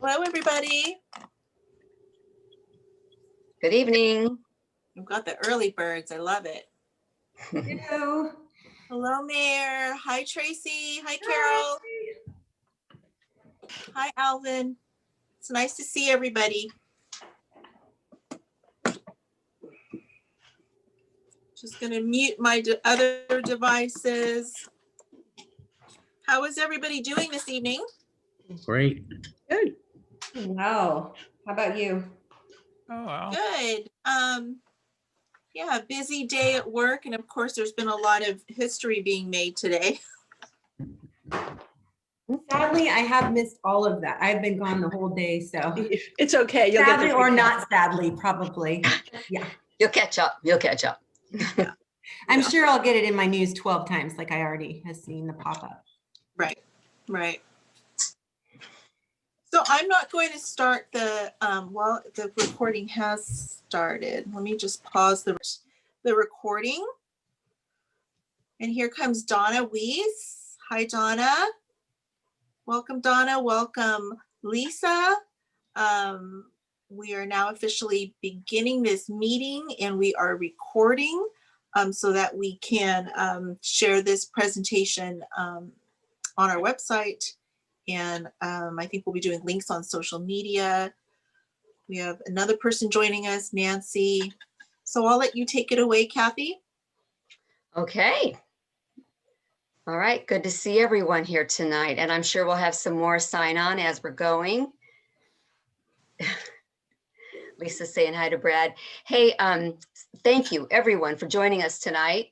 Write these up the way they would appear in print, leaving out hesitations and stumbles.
Hello, everybody. Good evening. We've got the early birds. I love it. Hello. Hello, Mayor. Hi, Tracy. Hi, Carol. Hi, Alvin. It's nice to see everybody. Just going to mute my other devices. How is everybody doing this evening? Great. Good. Wow. How about you? Oh, wow. Good. Yeah, busy day at work. And of course, there's been a lot of history being made today. Sadly, I have missed all of that. I've been gone the whole day, so It's okay. You'll sadly get the or recap. not sadly, probably. Yeah. You'll catch up. You'll catch up. I'm sure I'll get it in my news 12 times, like I already have seen the pop-up. Right, right. So I'm not going to start the, well, the recording has started. Let me just pause the recording. And here comes Donna Wies. Hi, Donna. Welcome, Donna. Welcome, Lisa. We are now officially beginning this meeting and we are recording so that we can share this presentation on our website. And I think we'll be doing links on social media. We have another person joining us, Nancy. So I'll let you take it away, Kathy. Okay. All right. Good to see everyone here tonight. And I'm sure we'll have some more sign on as we're going. Lisa's saying hi to Brad. Hey, thank you everyone for joining us tonight.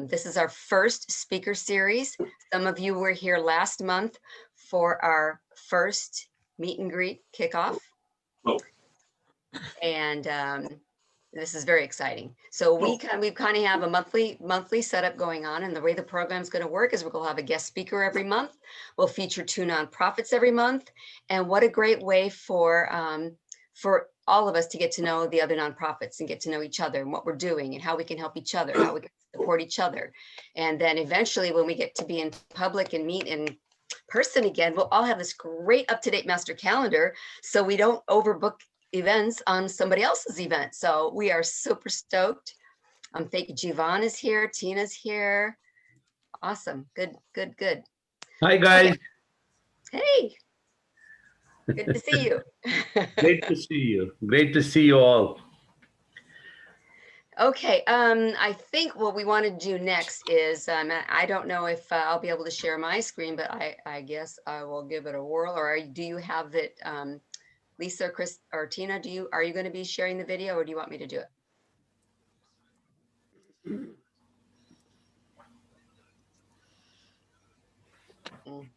This is our first speaker series. Some of you were here last month for our first meet and greet kickoff. Oh. And this is very exciting. So we kind of have a monthly setup going on, and the way the program is going to work is we're going to have a guest speaker every month. We'll feature 2 nonprofits every month, and what a great way for all of us to get to know the other nonprofits and get to know each other and what we're doing and how we can help each other, how we can support each other. And then eventually when we get to be in public and meet in person again, we'll all have this great up-to-date master calendar so we don't overbook events on somebody else's event. So we are super stoked. Thank you. Jivan is here. Tina's here. Awesome. Good. Hi, guys. Hey. Good to see you. Great to see you. Great to see you all. Okay, I think what we want to do next is, I don't know if I'll be able to share my screen, but I guess I will give it a whirl. Or do you have it, Lisa, Chris, or Tina? Are you going to be sharing the video, or do you want me to do it?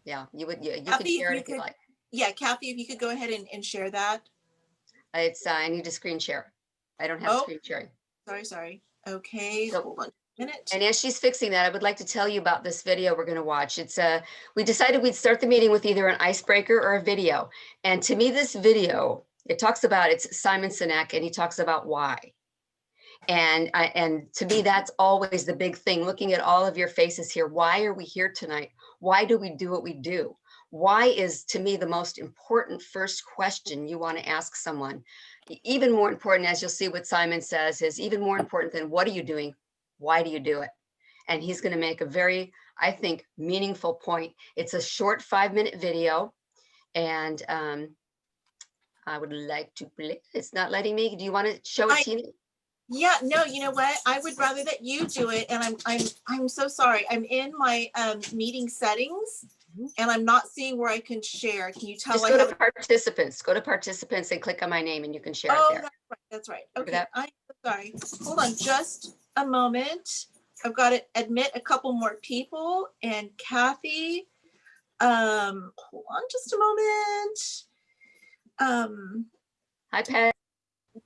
Yeah, you could share it if you like. Yeah, Kathy, if you could go ahead and share that. It's I need to screen share. I don't have screen sharing. Sorry. Okay, so, hold on a minute. And as she's fixing that, I would like to tell you about this video we're going to watch. It's we decided we'd start the meeting with either an icebreaker or a video. And to me, this video, it's Simon Sinek, and he talks about why. And to me, that's always the big thing, looking at all of your faces here. Why are we here tonight? Why do we do what we do? Why is, to me, the most important first question you want to ask someone. Even more important, as you'll see what Simon says, is even more important than what are you doing? Why do you do it? And he's going to make a very, I think, meaningful point. It's a short 5-minute video. And I would like to play. It's not letting me. Do you want to show it, Tina? Yeah, no, you know what? I would rather that you do it. And I'm so sorry. I'm in my meeting settings. And I'm not seeing where I can share. Can you tell? Just go to participants. Go to participants and click on my name, and you can share it there. That's right. Okay, I'm sorry. Hold on just a moment. I've got to admit a couple more people. And Kathy, hold on just a moment. Hi, Pat.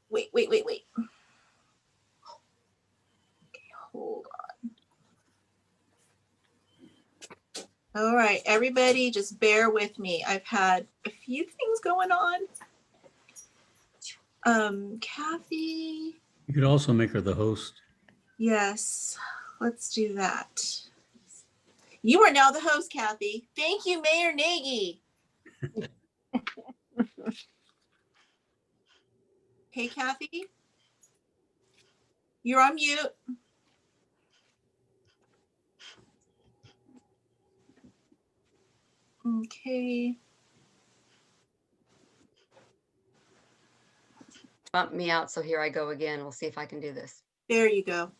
Wait. Okay, hold on. All right, everybody, just bear with me. I've had a few things going on. Kathy. You could also make her the host. Yes, let's do that. You are now the host, Kathy. Thank you, Mayor Nagy. Hey, Kathy, you're on mute. Okay. Bump me out, so here I go again. We'll see if I can do this. There you go.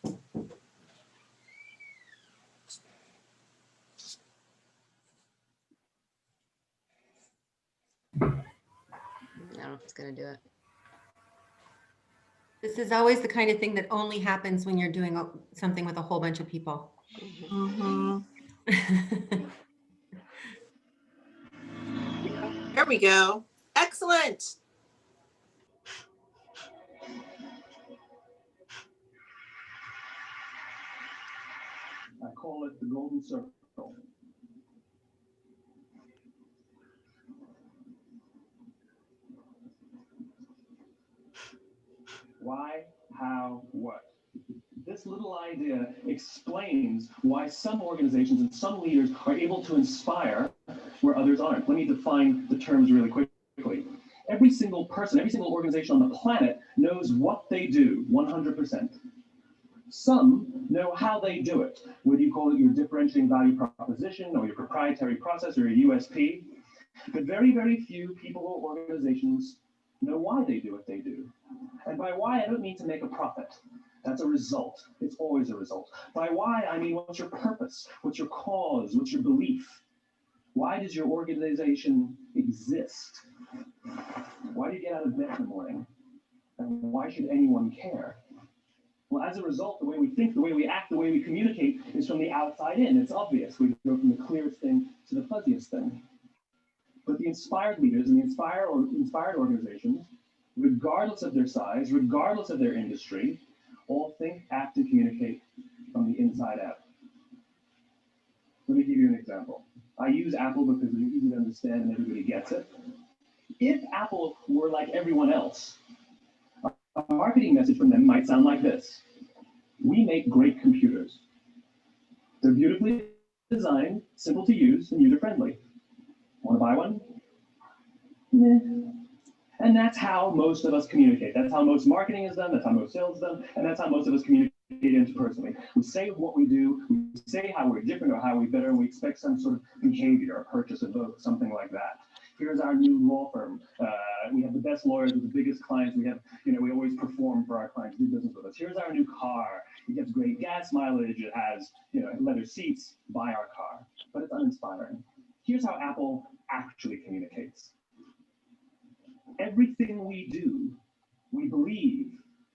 I don't know if it's gonna do it. This is always the kind of thing that only happens when you're doing something with a whole bunch of people. Mhm. There we go. Excellent. I call it the golden circle. Why, how, what? This little idea explains why some organizations and some leaders are able to inspire where others aren't. Let me define the terms really quickly. Every single person, every single organization on the planet knows what they do 100%. Some know how they do it, whether you call it your differentiating value proposition or your proprietary process or your USP. But very, very few people or organizations know why they do what they do. And by why, I don't mean to make a profit. That's a result. It's always a result. By why, I mean what's your purpose? What's your cause? What's your belief? Why does your organization exist? Why do you get out of bed in the morning? And why should anyone care? Well, as a result, the way we think, the way we act, the way we communicate is from the outside in. It's obvious. We go from the clearest thing to the fuzziest thing. But the inspired leaders and the inspired organizations, regardless of their size, regardless of their industry, all think, act, and communicate from the inside out. Let me give you an example. I use Apple because it's easy to understand and everybody gets it. If Apple were like everyone else, a marketing message from them might sound like this. We make great computers. They're beautifully designed, simple to use, and user-friendly. Want to buy one? Meh. And that's how most of us communicate. That's how most marketing is done. That's how most sales is done. And that's how most of us communicate interpersonally. We say what we do. We say how we're different or how we're better. And we expect some sort of behavior, a purchase, a vote, something like that. Here's our new law firm. We have the best lawyers with the biggest clients. We have, we always perform for our clients, do business with us. Here's our new car. It gets great gas mileage. It has, leather seats. Buy our car. But it's uninspiring. Here's how Apple actually communicates. Everything we do, we believe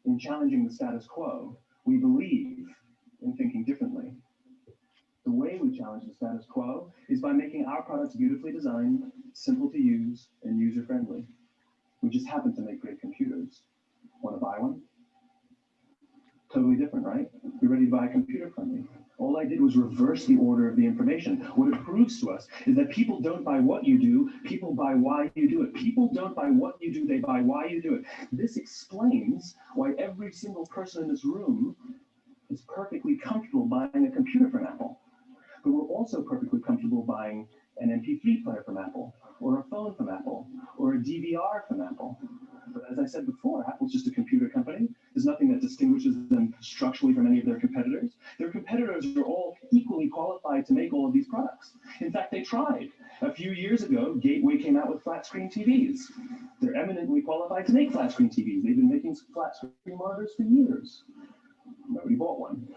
in challenging the status quo. We believe in thinking differently. The way we challenge the status quo is by making our products beautifully designed, simple to use, and user-friendly. We just happen to make great computers. Want to buy one? Totally different, right? You're ready to buy a computer from me. All I did was reverse the order of the information. What it proves to us is that people don't buy what you do, people buy why you do it. People don't buy what you do, they buy why you do it. This explains why every single person in this room is perfectly comfortable buying a computer from Apple. But we're also perfectly comfortable buying an MP3 player from Apple, or a phone from Apple, or a DVR from Apple. But as I said before, Apple's just a computer company. There's nothing that distinguishes them structurally from any of their competitors. Their competitors are all equally qualified to make all of these products. In fact, they tried. A few years ago, Gateway came out with flat screen TVs. They're eminently qualified to make flat screen TVs. They've been making flat screen monitors for years. Nobody bought one.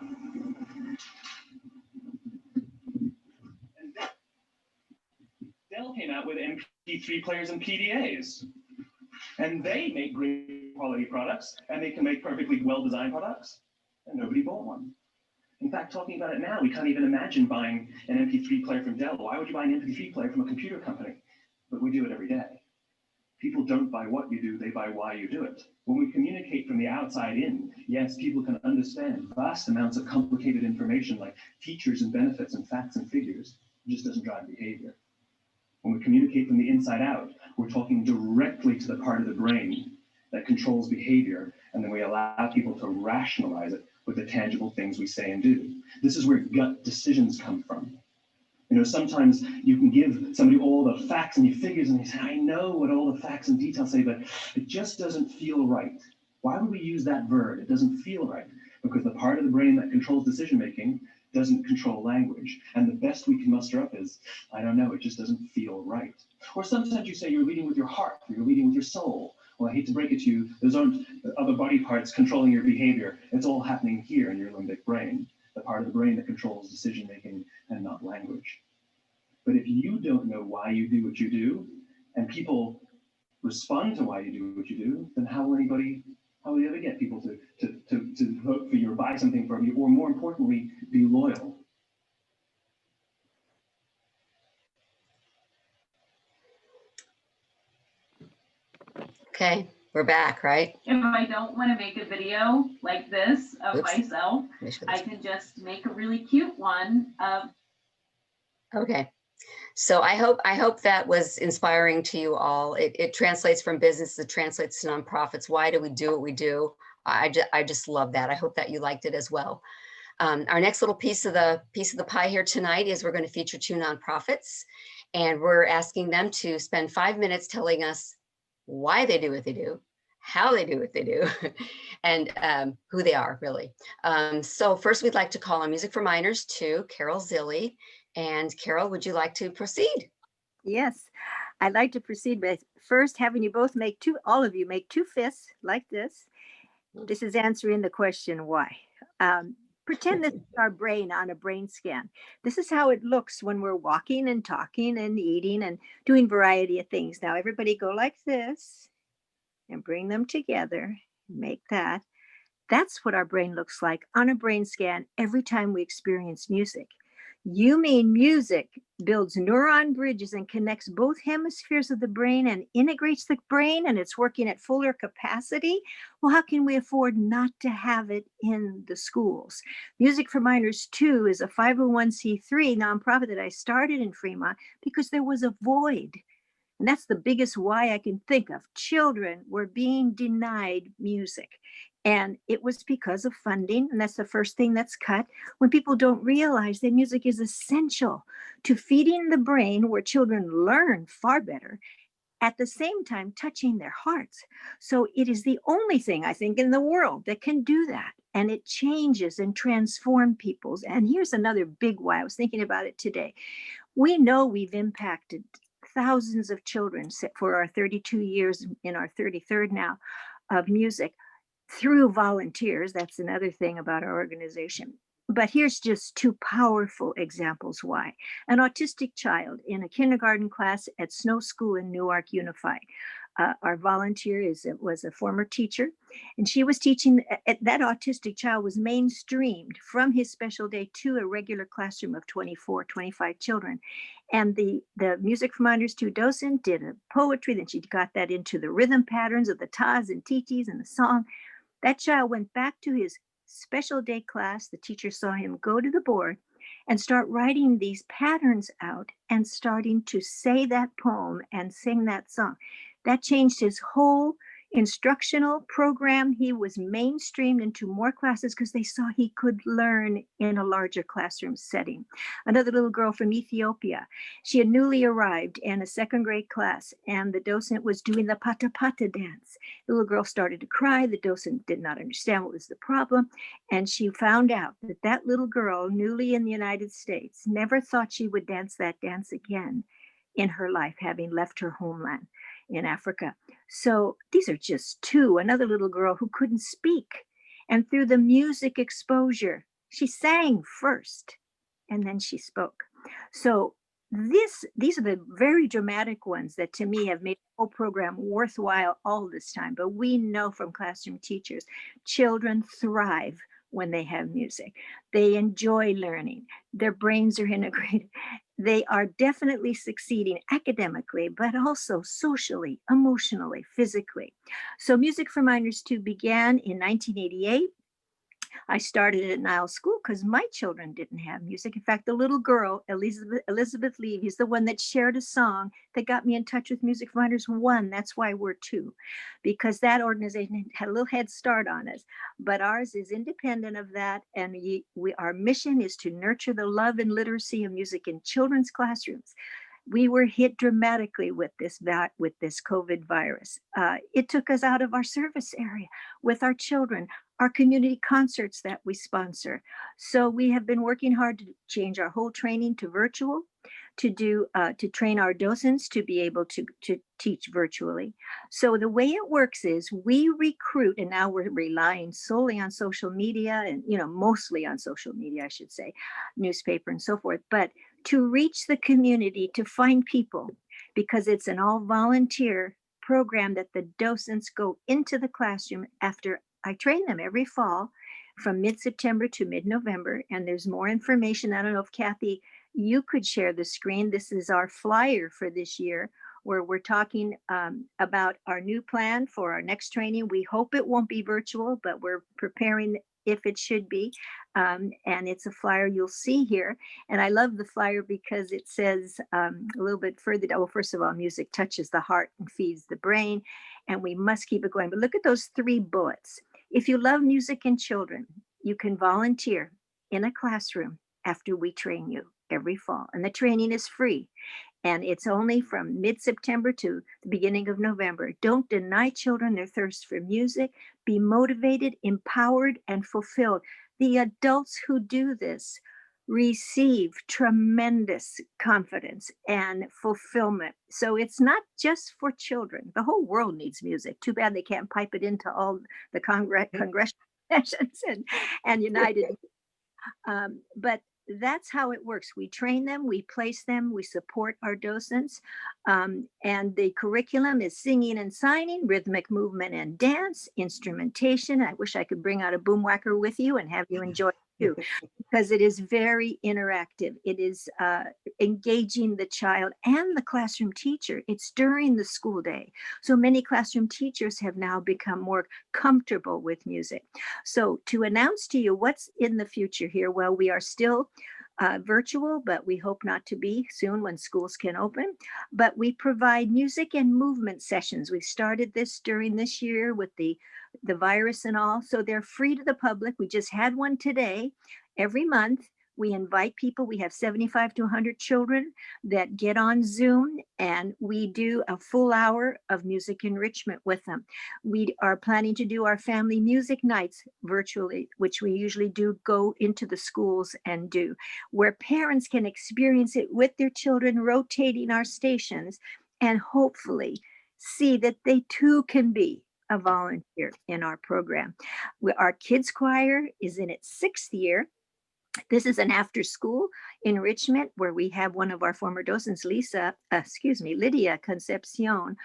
And Dell came out with MP3 players and PDAs. And they make great quality products, and they can make perfectly well-designed products, and nobody bought one. In fact, talking about it now, we can't even imagine buying an MP3 player from Dell. Why would you buy an MP3 player from a computer company? But we do it every day. People don't buy what you do, they buy why you do it. When we communicate from the outside in, yes, people can understand vast amounts of complicated information like features and benefits and facts and figures. It just doesn't drive behavior. When we communicate from the inside out, we're talking directly to the part of the brain that controls behavior, and then we allow people to rationalize it with the tangible things we say and do. This is where gut decisions come from. You know, sometimes you can give somebody all the facts and the figures and they say, I know what all the facts and details say, but it just doesn't feel right. Why would we use that verb? It doesn't feel right, because the part of the brain that controls decision-making doesn't control language. And the best we can muster up is, I don't know, it just doesn't feel right. Or sometimes you say you're leading with your heart, or you're leading with your soul. Well, I hate to break it to you, those aren't other body parts controlling your behavior. It's all happening here in your limbic brain, the part of the brain that controls decision-making and not language. But if you don't know why you do what you do, and people respond to why you do what you do, then how will you ever get people to vote for you or buy something from you, or more importantly, be loyal? Okay, we're back, right? If I don't want to make a video like this of Oops. myself, Let me show I this. can just make a really cute one of. Okay. So I hope that was inspiring to you all. It translates from business, it translates to nonprofits. Why do we do what we do? I just love that. I hope that you liked it as well. Our next little piece of the pie here tonight is we're going to feature 2 nonprofits, and we're asking them to spend 5 minutes telling us why they do what they do, how they do what they do, and who they are really. So first we'd like to call on Music for Minors to Carol Zilli. And Carol, would you like to proceed? Yes, I'd like to proceed by first having you both all of you make 2 fists like this. This is answering the question why. Pretend this is our brain on a brain scan. This is how it looks when we're walking and talking and eating and doing variety of things. Now everybody go like this and bring them together, make that. That's what our brain looks like on a brain scan every time we experience music. You mean music builds neuron bridges and connects both hemispheres of the brain and integrates the brain, and it's working at fuller capacity? Well, how can we afford not to have it in the schools? Music for Minors 2 is a 501c3 nonprofit that I started in Fremont because there was a void. And that's the biggest why I can think of. Children were being denied music. And it was because of funding. And that's the first thing that's cut. When people don't realize that music is essential to feeding the brain, where children learn far better, at the same time touching their hearts. So it is the only thing, I think, in the world that can do that. And it changes and transforms people's. And here's another big why. I was thinking about it today. We know we've impacted thousands of children for our 32 years, in our 33rd now, of music through volunteers. That's another thing about our organization. But here's just 2 powerful examples why. An autistic child in a kindergarten class at Snow School in Newark Unified. Our volunteer was a former teacher, and she was teaching. That autistic child was mainstreamed from his special day to a regular classroom of 24, 25 children. And the Music for Minors 2 docent did a poetry, then she got that into the rhythm patterns of the tas and titis and the song. That child went back to his special day class. The teacher saw him go to the board and start writing these patterns out and starting to say that poem and sing that song. That changed his whole instructional program. He was mainstreamed into more classes because they saw he could learn in a larger classroom setting. Another little girl from Ethiopia, she had newly arrived in a 2nd grade class, and the docent was doing the pata pata dance. The little girl started to cry. The docent did not understand what was the problem. And she found out that that little girl, newly in the United States, never thought she would dance that dance again in her life, having left her homeland in Africa. So these are just 2. Another little girl who couldn't speak. And through the music exposure, she sang first and then she spoke. So these are the very dramatic ones that to me have made the whole program worthwhile all this time. But we know from classroom teachers, children thrive when they have music. They enjoy learning. Their brains are integrated. They are definitely succeeding academically, but also socially, emotionally, physically. So Music for Minors 2 began in 1988. I started at Niles School because my children didn't have music. In fact, the little girl, Elizabeth Levy, is the one that shared a song that got me in touch with Music for Minors 1. That's why we're 2, because that organization had a little head start on us. But ours is independent of that. And our mission is to nurture the love and literacy of music in children's classrooms. We were hit dramatically with this COVID virus. It took us out of our service area with our children, our community concerts that we sponsor. So we have been working hard to change our whole training to virtual, to train our docents to be able to teach virtually. So the way it works is we recruit, and now we're relying solely on social media and, mostly on social media, I should say, newspaper and so forth, but to reach the community, to find people, because it's an all volunteer program that the docents go into the classroom after I train them every fall from mid-September to mid-November. And there's more information. I don't know if Kathy, you could share the screen. This is our flyer for this year, where we're talking about our new plan for our next training. We hope it won't be virtual, but we're preparing if it should be. And it's a flyer you'll see here. And I love the flyer because it says a little bit further down, well, first of all, music touches the heart and feeds the brain, and we must keep it going. But look at those 3 bullets. If you love music and children, you can volunteer in a classroom after we train you every fall. And the training is free. And it's only from mid-September to the beginning of November. Don't deny children their thirst for music. Be motivated, empowered, and fulfilled. The adults who do this receive tremendous confidence and fulfillment. So it's not just for children. The whole world needs music. Too bad they can't pipe it into all the congressional sessions and United. But that's how it works. We train them, we place them, we support our docents. And the curriculum is singing and signing, rhythmic movement and dance, instrumentation. I wish I could bring out a boomwhacker with you and have you enjoy it too, because it is very interactive. It is engaging the child and the classroom teacher. It's during the school day. So many classroom teachers have now become more comfortable with music. So to announce to you what's in the future here, well, we are still virtual, but we hope not to be soon when schools can open. But we provide music and movement sessions. We started this during this year with the virus and all, so they're free to the public. We just had one today. Every month, we invite people. We have 75 to 100 children that get on Zoom, and we do a full hour of music enrichment with them. We are planning to do our family music nights virtually, which we usually do go into the schools and do, where parents can experience it with their children, rotating our stations, and hopefully see that they too can be a volunteer in our program. Our kids choir is in its 6th year. This is an after school enrichment where we have one of our former docents, Lydia Concepcion,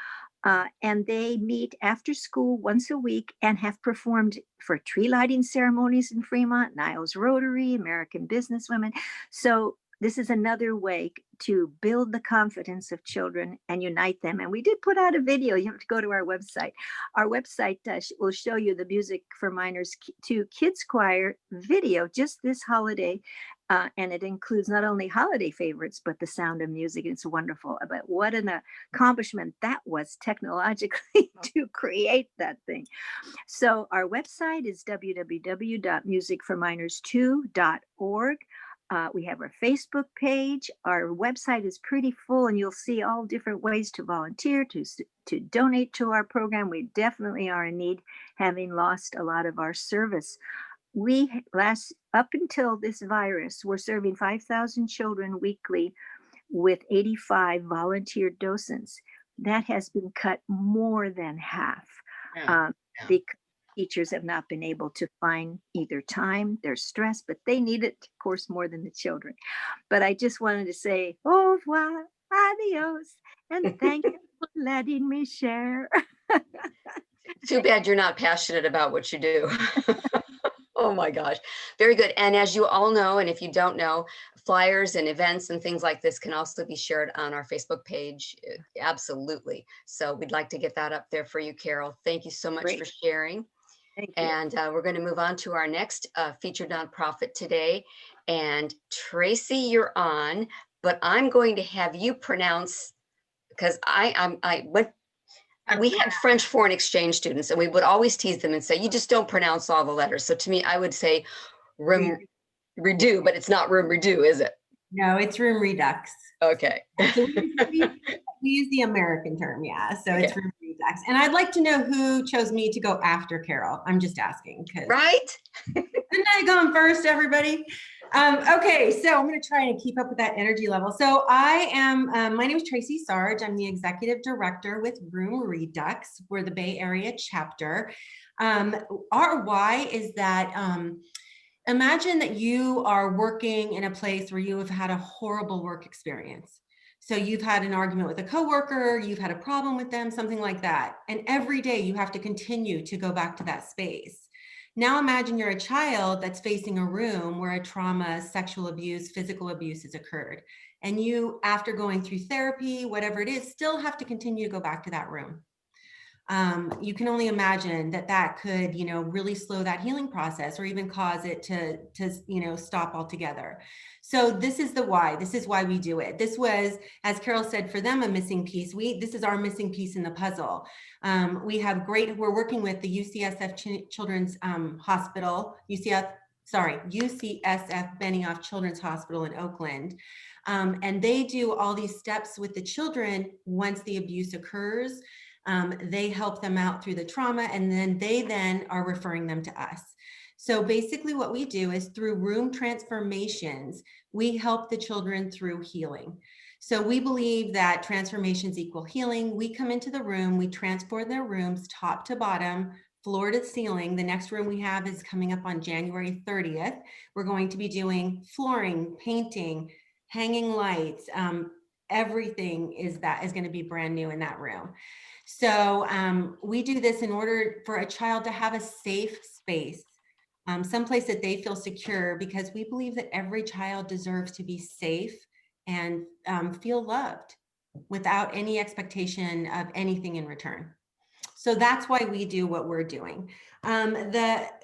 and they meet after school once a week and have performed for tree lighting ceremonies in Fremont, Niles Rotary, American Businesswomen. So this is another way to build the confidence of children and unite them. And we did put out a video. You have to go to our website. Our website will show you the Music for Minors 2 Kids Choir video just this holiday. And it includes not only holiday favorites, but the sound of music. It's wonderful. But what an accomplishment that was technologically to create that thing. So our website is www.musicforminors2.org. We have our Facebook page. Our website is pretty full, and you'll see all different ways to volunteer, to donate to our program. We definitely are in need, having lost a lot of our service. Up until this virus, we're serving 5,000 children weekly with 85 volunteer docents. That has been cut more than half. Because teachers have not been able to find either time, they're stressed, but they need it, of course, more than the children. But I just wanted to say, au revoir, adios, and thank you for letting me share. Too bad you're not passionate about what you do. Oh my gosh. Very good. And as you all know, and if you don't know, flyers and events and things like this can also be shared on our Facebook page. Absolutely. So we'd like to get that up there for you, Carol. Thank you so much for sharing. Thank you. And we're going to move on to our next featured nonprofit today. And Tracy, you're on, but I'm going to have you pronounce, because we had French foreign exchange students, and we would always tease them and say, you just don't pronounce all the letters. So to me, I would say redo, but it's not room redo, is it? No, it's room redux. Okay. So we use the American term, yeah. So it's Okay. room redux. And I'd like to know who chose me to go after Carol. I'm just asking because Right? didn't I go first, everybody? Okay, so I'm going to try and keep up with that energy level. So I am, my name is Tracy Sarge. I'm the executive director with Room Redux. We're the Bay Area chapter. Our why is that imagine that you are working in a place where you have had a horrible work experience. So you've had an argument with a coworker, you've had a problem with them, something like that. And every day you have to continue to go back to that space. Now imagine you're a child that's facing a room where a trauma, sexual abuse, physical abuse has occurred. And you, after going through therapy, whatever it is, still have to continue to go back to that room. You can only imagine that that could, you know, really slow that healing process or even cause it to you know, stop altogether. So this is the why. This is why we do it. This was, as Carol said, for them, a missing piece. This is our missing piece in the puzzle. We're working with the UCSF Children's Hospital, UCSF Benioff Children's Hospital in Oakland. And they do all these steps with the children once the abuse occurs. They help them out through the trauma, and then they are referring them to us. So basically what we do is through room transformations, we help the children through healing. So we believe that transformations equal healing. We come into the room, we transform their rooms top to bottom, floor to ceiling. The next room we have is coming up on January 30th. We're going to be doing flooring, painting, hanging lights. Everything is going to be brand new in that room. So we do this in order for a child to have a safe space, someplace that they feel secure, because we believe that every child deserves to be safe and feel loved without any expectation of anything in return. So that's why we do what we're doing.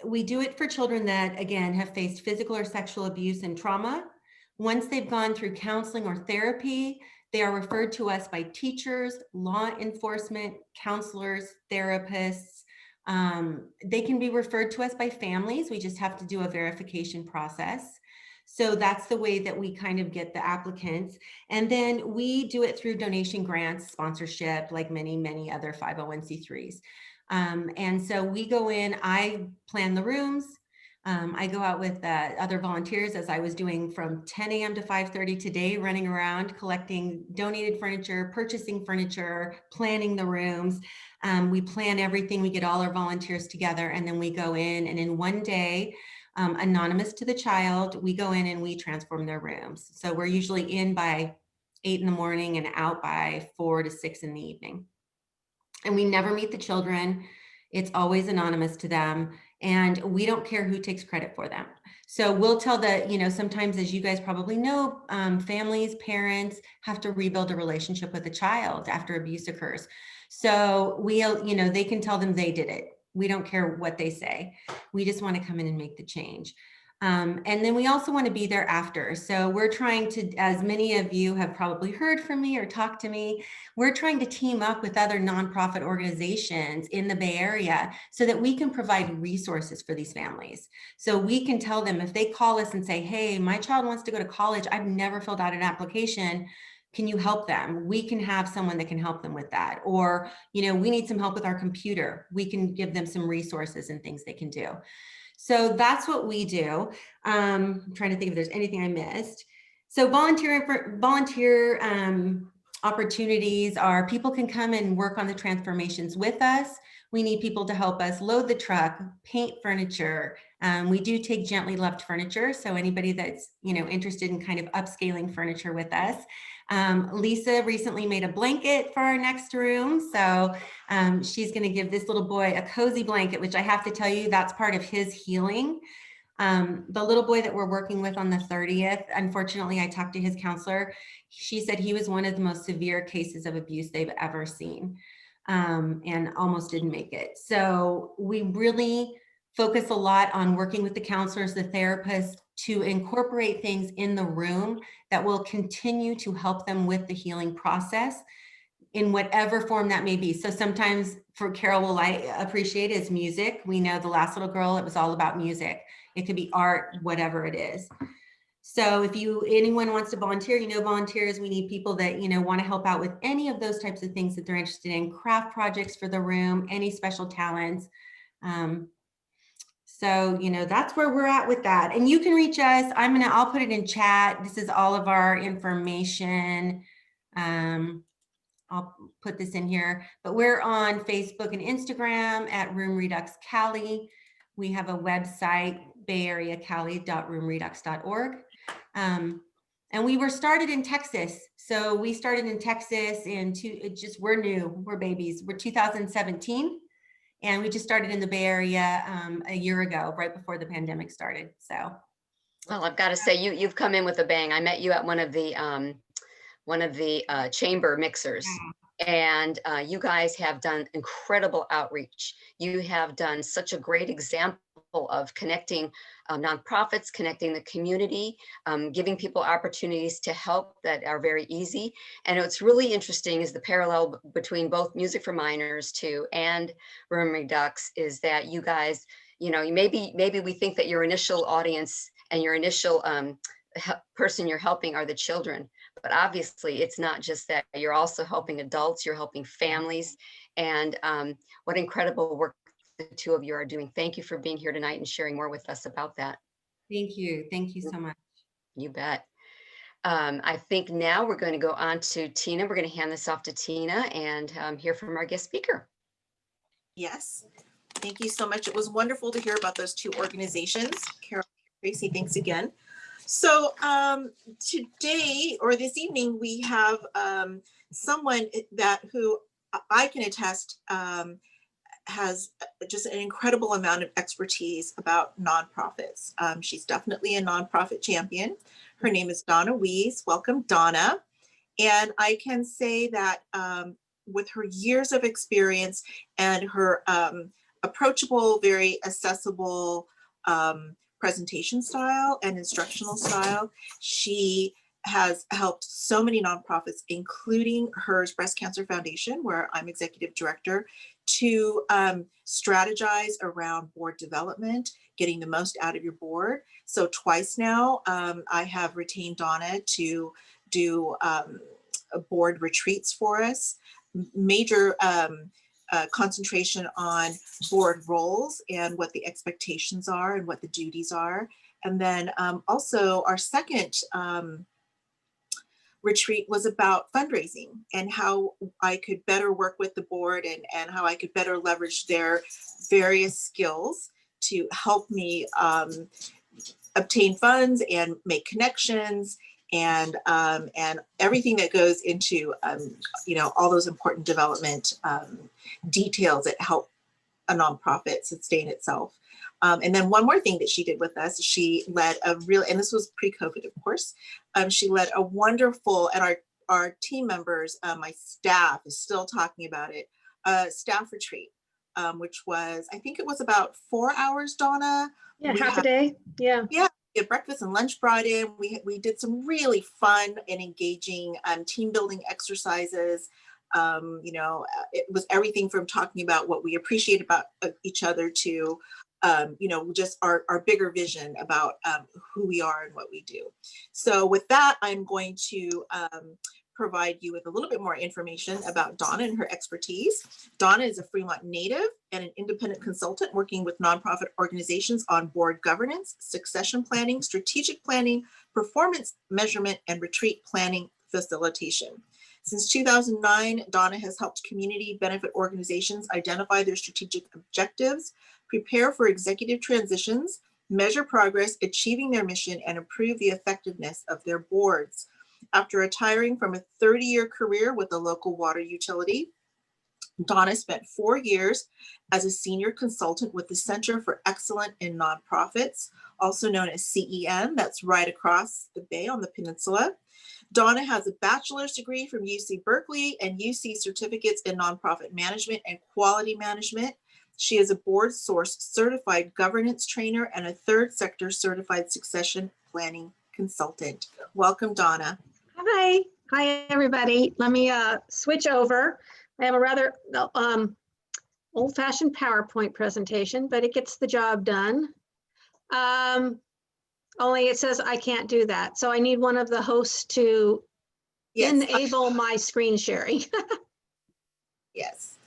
We do it for children that, again, have faced physical or sexual abuse and trauma. Once they've gone through counseling or therapy, they are referred to us by teachers, law enforcement, counselors, therapists. They can be referred to us by families. We just have to do a verification process. So that's the way that we kind of get the applicants. And then we do it through donation grants, sponsorship, like many, many other 501c3s. And so we go in, I plan the rooms. I go out with other volunteers, as I was doing from 10 a.m. to 5:30 today, running around, collecting donated furniture, purchasing furniture, planning the rooms. We plan everything. We get all our volunteers together, and then we go in, and in one day, anonymous to the child, we go in and we transform their rooms. So we're usually in by 8 in the morning and out by 4 to 6 in the evening. And we never meet the children. It's always anonymous to them. And we don't care who takes credit for them. So we'll tell sometimes, as you guys probably know, families, parents have to rebuild a relationship with a child after abuse occurs. So they can tell them they did it. We don't care what they say. We just want to come in and make the change. And then we also want to be there after. So we're trying to, as many of you have probably heard from me or talked to me, we're trying to team up with other nonprofit organizations in the Bay Area so that we can provide resources for these families. So we can tell them, if they call us and say, hey, my child wants to go to college, I've never filled out an application, can you help them? We can have someone that can help them with that. Or, we need some help with our computer. We can give them some resources and things they can do. So that's what we do. I'm trying to think if there's anything I missed. So volunteer opportunities are, people can come and work on the transformations with us. We need people to help us load the truck, paint furniture. We do take gently loved furniture. So anybody that's, interested in kind of upscaling furniture with us. Lisa recently made a blanket for our next room. So she's going to give this little boy a cozy blanket, which I have to tell you, that's part of his healing. The little boy that we're working with on the 30th, unfortunately, I talked to his counselor. She said he was one of the most severe cases of abuse they've ever seen, and almost didn't make it. So we really focus a lot on working with the counselors, the therapists, to incorporate things in the room that will continue to help them with the healing process in whatever form that may be. So sometimes for Carol, will I appreciate is music. We know the last little girl, it was all about music. It could be art, whatever it is. So if anyone wants to volunteer, volunteers, we need people that, want to help out with any of those types of things that they're interested in, craft projects for the room, any special talents. So, that's where we're at with that. And you can reach us. I'll put it in chat. This is all of our information. I'll put this in here, but we're on Facebook and Instagram at Room Redux Cali. We have a website, bayareacali.roomredux.org. And we were started in Texas. So we started in Texas we're new, we're babies. We're 2017. And we just started in the Bay Area a year ago, right before the pandemic started. So, well, I've got to say, you've come in with a bang. I met you at one of the chamber mixers, and you guys have done incredible outreach. You have done such a great example of connecting nonprofits, connecting the community, giving people opportunities to help that are very easy. And what's really interesting is the parallel between both Music for Minors too and Room Redux is that you guys, maybe we think that your initial audience and your initial person you're helping are the children, but obviously it's not just that. You're also helping adults, you're helping families, and what incredible work the two of you are doing. Thank you for being here tonight and sharing more with us about that. thank you so much. You bet. I think now we're going to go on to Tina. We're going to hand this off to Tina and hear from our guest speaker. Yes, thank you so much. It was wonderful to hear about those two organizations. Carol, Tracy, thanks again. So today or this evening, we have someone who I can attest has just an incredible amount of expertise about nonprofits. She's definitely a nonprofit champion. Her name is Donna Wies. Welcome, Donna. And I can say that with her years of experience and her approachable, very accessible presentation style and instructional style, she has helped so many nonprofits, including hers Breast Cancer Foundation, where I'm executive director, to strategize around board development, getting the most out of your board. So twice now, I have retained Donna to do board retreats for us, major concentration on board roles and what the expectations are and what the duties are. And then also our second retreat was about fundraising and how I could better work with the board and how I could better leverage their various skills to help me obtain funds and make connections and everything that goes into all those important development details that help a nonprofit sustain itself. And then one more thing that she did with us, she led and this was pre-COVID, of course, she led a wonderful, and our team members, my staff is still talking about it, staff retreat, which was, I think it was about 4 hours, Donna. Yeah, half a day. Yeah. Yeah. We had breakfast and lunch brought in. We did some really fun and engaging team building exercises. It was everything from talking about what we appreciate about each other to just our bigger vision about who we are and what we do. So with that, I'm going to provide you with a little bit more information about Donna and her expertise. Donna is a Fremont native and an independent consultant working with nonprofit organizations on board governance, succession planning, strategic planning, performance measurement, and retreat planning facilitation. Since 2009, Donna has helped community benefit organizations identify their strategic objectives, prepare for executive transitions, measure progress, achieving their mission, and improve the effectiveness of their boards. After retiring from a 30-year career with a local water utility, Donna spent 4 years as a senior consultant with the Center for Excellence in Nonprofits, also known as CEN, that's right across the bay on the peninsula. Donna has a bachelor's degree from UC Berkeley and UC certificates in nonprofit management and quality management. She is a board source certified governance trainer and a third sector certified succession planning consultant. Welcome, Donna. Hi, everybody. Let me switch over. I have a rather old-fashioned PowerPoint presentation, but it gets the job done. Only it says I can't do that. So I need one of the hosts to enable my screen sharing. Yes.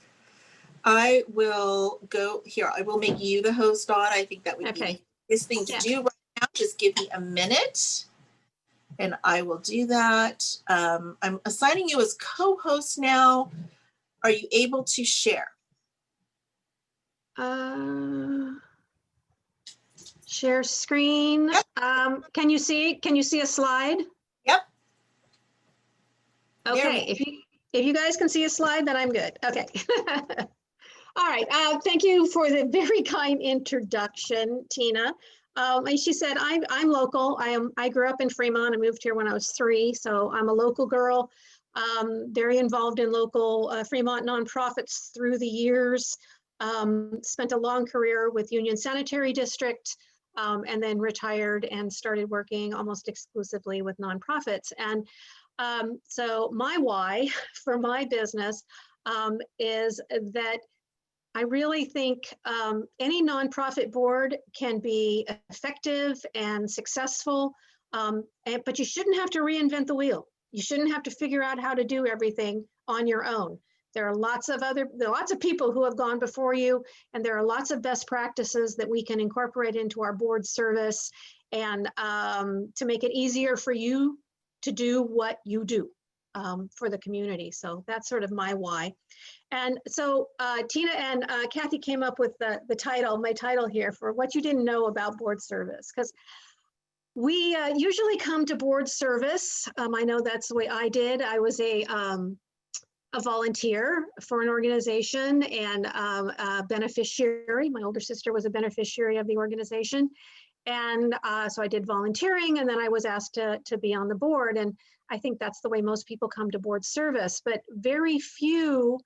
I will go here. I will make you the host, Donna. I think that would be this thing to do right now. Just give me a minute and I will do that. I'm assigning you as co-host now. Are you able to share? Share screen. Yep. Can you see a slide? Yep. Okay, if you guys can see a slide, then I'm good. Okay. All right. Thank you for the very kind introduction, Tina. And she said, I'm local. I grew up in Fremont. I moved here when I was 3, so I'm a local girl. Very involved in local Fremont nonprofits through the years. Spent a long career with Union Sanitary District, and then retired and started working almost exclusively with nonprofits. And so my why for my business is that I really think any nonprofit board can be effective and successful, but you shouldn't have to reinvent the wheel. You shouldn't have to figure out how to do everything on your own. There are lots of people who have gone before you, and there are lots of best practices that we can incorporate into our board service and to make it easier for you to do what you do for the community. So that's sort of my why. And so Tina and Kathy came up with the title, my title here, for what you didn't know about board service, because we usually come to board service. I know that's the way I did. I was a volunteer for an organization and a beneficiary. My older sister was a beneficiary of the organization. And so I did volunteering, and then I was asked to be on the board. And I think that's the way most people come to board service, but very few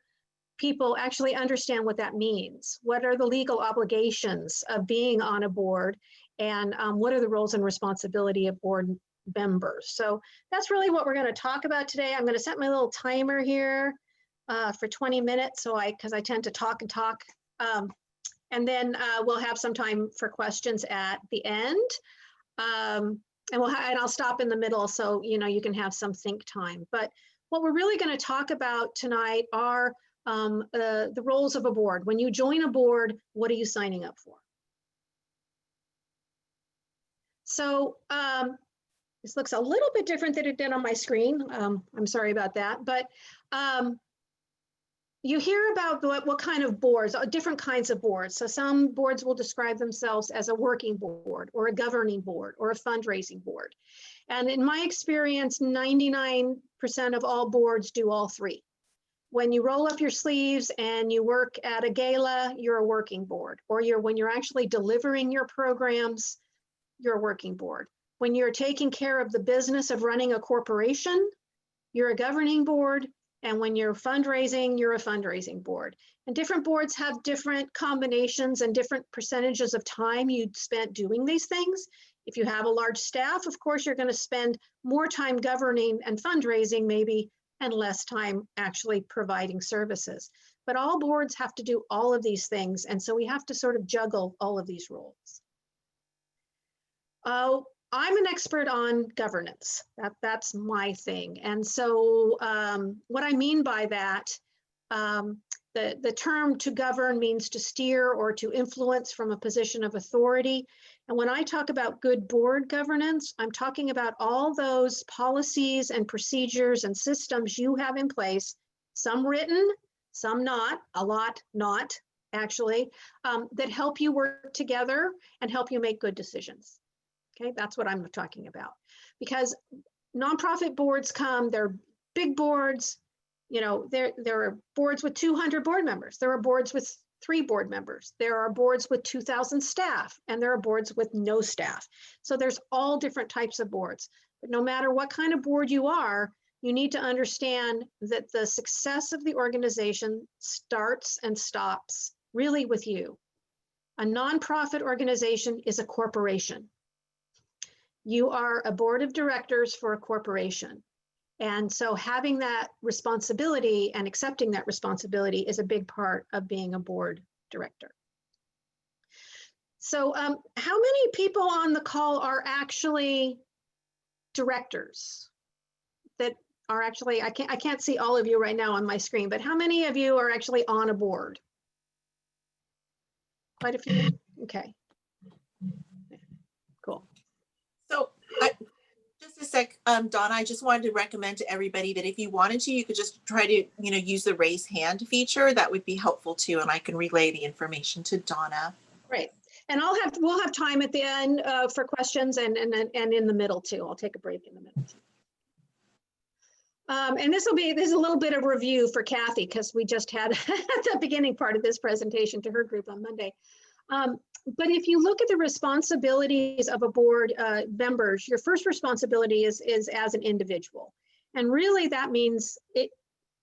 people actually understand what that means. What are the legal obligations of being on a board, and what are the roles and responsibility of board members? So that's really what we're going to talk about today. I'm going to set my little timer here for 20 minutes, because I tend to talk and talk. And then we'll have some time for questions at the end. And I'll stop in the middle so you can have some think time. But what we're really going to talk about tonight are the roles of a board. When you join a board, what are you signing up for? So this looks a little bit different than it did on my screen. I'm sorry about that, but you hear about what kind of boards, different kinds of boards. So some boards will describe themselves as a working board or a governing board or a fundraising board. And in my experience, 99% of all boards do all 3. When you roll up your sleeves and you work at a gala, you're a working board. Or when you're actually delivering your programs, you're a working board. When you're taking care of the business of running a corporation, you're a governing board. And when you're fundraising, you're a fundraising board. And different boards have different combinations and different percentages of time you spent doing these things. If you have a large staff, of course, you're going to spend more time governing and fundraising maybe, and less time actually providing services. But all boards have to do all of these things. And so we have to sort of juggle all of these roles. I'm an expert on governance. That's my thing. And so what I mean by that, the term to govern means to steer or to influence from a position of authority. And when I talk about good board governance, I'm talking about all those policies and procedures and systems you have in place, some written, some not, a lot not actually, that help you work together and help you make good decisions. Okay, that's what I'm talking about. Because nonprofit boards they're big boards. There are boards with 200 board members. There are boards with 3 board members. There are boards with 2,000 staff, and there are boards with no staff. So there's all different types of boards. But no matter what kind of board you are, you need to understand that the success of the organization starts and stops really with you. A nonprofit organization is a corporation. You are a board of directors for a corporation. And so having that responsibility and accepting that responsibility is a big part of being a board director. So how many people on the call are actually directors that are actually, I can't see all of you right now on my screen, but how many of you are actually on a board? Quite a few. Okay. Cool. So just a sec, Donna, I just wanted to recommend to everybody that if you wanted to, you could just try to, use the raise hand feature. That would be helpful too. And I can relay the information to Donna. Great. And we'll have time at the end for questions and in the middle too. I'll take a break in the middle. And this is a little bit of review for Kathy because we just had the beginning part of this presentation to her group on Monday. But if you look at the responsibilities of a board members, your first responsibility is as an individual. And really that means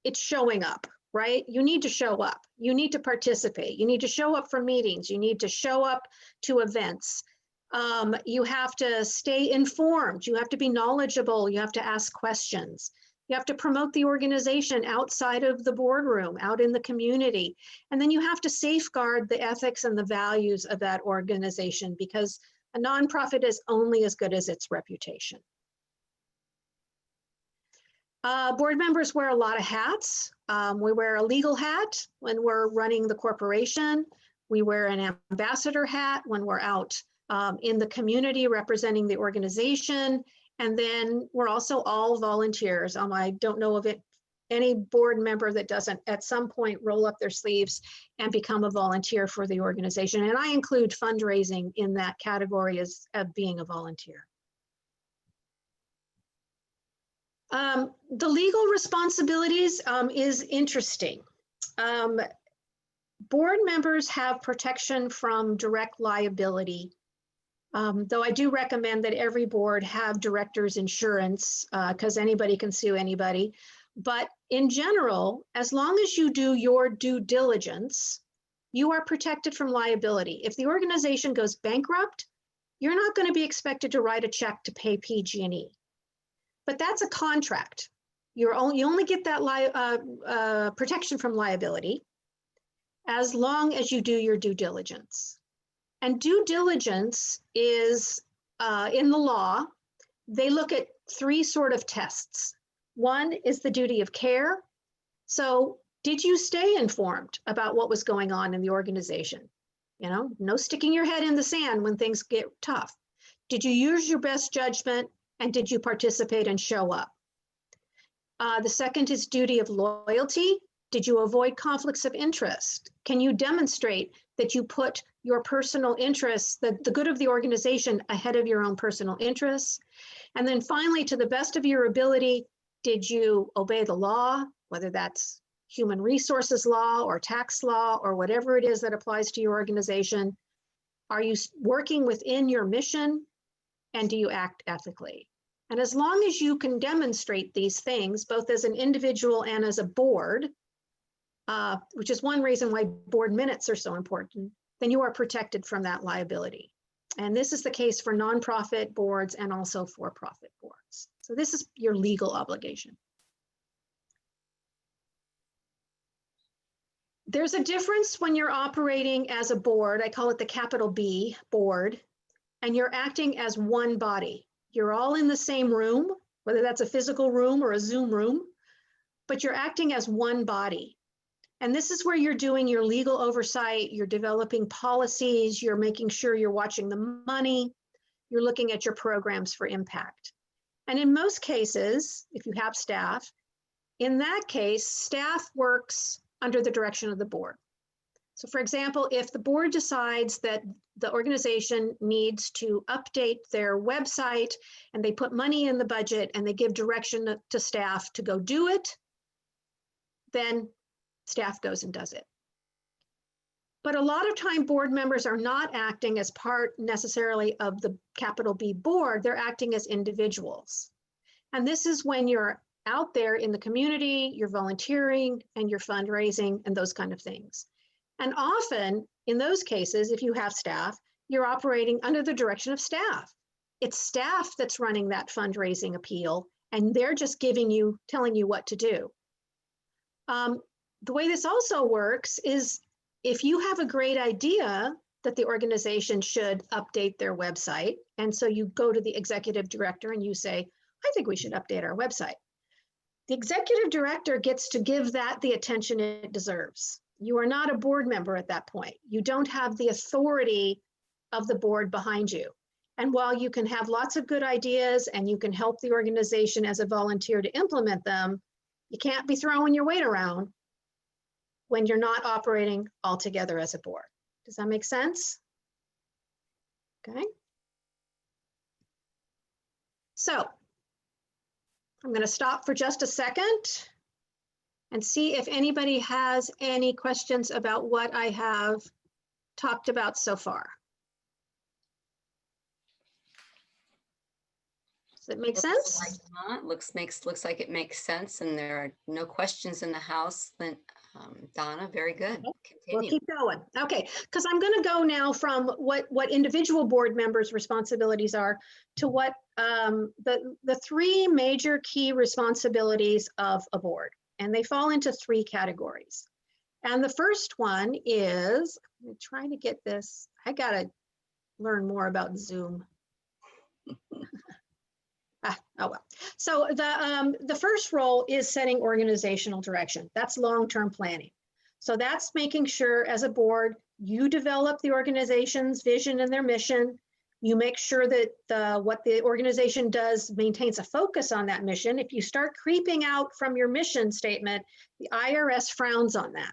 it's showing up, right? You need to show up. You need to participate. You need to show up for meetings. You need to show up to events. You have to stay informed. You have to be knowledgeable. You have to ask questions. You have to promote the organization outside of the boardroom, out in the community. And then you have to safeguard the ethics and the values of that organization because a nonprofit is only as good as its reputation. Board members wear a lot of hats. We wear a legal hat when we're running the corporation. We wear an ambassador hat when we're out in the community representing the organization. And then we're also all volunteers. I don't know of any board member that doesn't at some point roll up their sleeves and become a volunteer for the organization. And I include fundraising in that category as of being a volunteer. The legal responsibilities is interesting. Board members have protection from direct liability. Though I do recommend that every board have director's insurance because anybody can sue anybody. But in general, as long as you do your due diligence, you are protected from liability. If the organization goes bankrupt, you're not going to be expected to write a check to pay PG&E. But that's a contract. You only get that protection from liability as long as you do your due diligence. And due diligence is, in the law, they look at three sort of tests. One is the duty of care. So did you stay informed about what was going on in the organization? No sticking your head in the sand when things get tough. Did you use your best judgment and did you participate and show up? The second is duty of loyalty. Did you avoid conflicts of interest? Can you demonstrate that you put your personal interests, the good of the organization ahead of your own personal interests? And then finally, to the best of your ability, did you obey the law, whether that's human resources law or tax law or whatever it is that applies to your organization? Are you working within your mission and do you act ethically? And as long as you can demonstrate these things, both as an individual and as a board, which is one reason why board minutes are so important, then you are protected from that liability. And this is the case for nonprofit boards and also for-profit boards. So this is your legal obligation. There's a difference when you're operating as a board, I call it the capital B board, and you're acting as one body. You're all in the same room, whether that's a physical room or a Zoom room, but you're acting as one body. And this is where you're doing your legal oversight, you're developing policies, you're making sure you're watching the money, you're looking at your programs for impact. And in most cases, if you have staff, in that case, staff works under the direction of the board. So for example, if the board decides that the organization needs to update their website and they put money in the budget and they give direction to staff to go do it, then staff goes and does it. But a lot of time board members are not acting as part necessarily of the capital B board, they're acting as individuals. And this is when you're out there in the community, you're volunteering and you're fundraising and those kind of things. And often in those cases, if you have staff, you're operating under the direction of staff. It's staff that's running that fundraising appeal, and they're just telling you what to do. The way this also works is if you have a great idea that the organization should update their website, and so you go to the executive director and you say, I think we should update our website. The executive director gets to give that the attention it deserves. You are not a board member at that point. You don't have the authority of the board behind you. And while you can have lots of good ideas and you can help the organization as a volunteer to implement them, you can't be throwing your weight around when you're not operating all together as a board. Does that make sense? Okay. So I'm going to stop for just a second and see if anybody has any questions about what I have talked about so far. Does it make sense? Looks like it makes sense, and there are no questions in the house. Then, Donna, very good. We'll Continue. keep going. Okay, because I'm going to go now from what individual board members' responsibilities are to what the three major key responsibilities of a board, and they fall into three categories. And the first one is, I'm trying to get this. I got to learn more about Zoom. Oh well. So the first role is setting organizational direction. That's long-term planning. So that's making sure as a board, you develop the organization's vision and their mission. You make sure that what the organization does maintains a focus on that mission. If you start creeping out from your mission statement, the IRS frowns on that.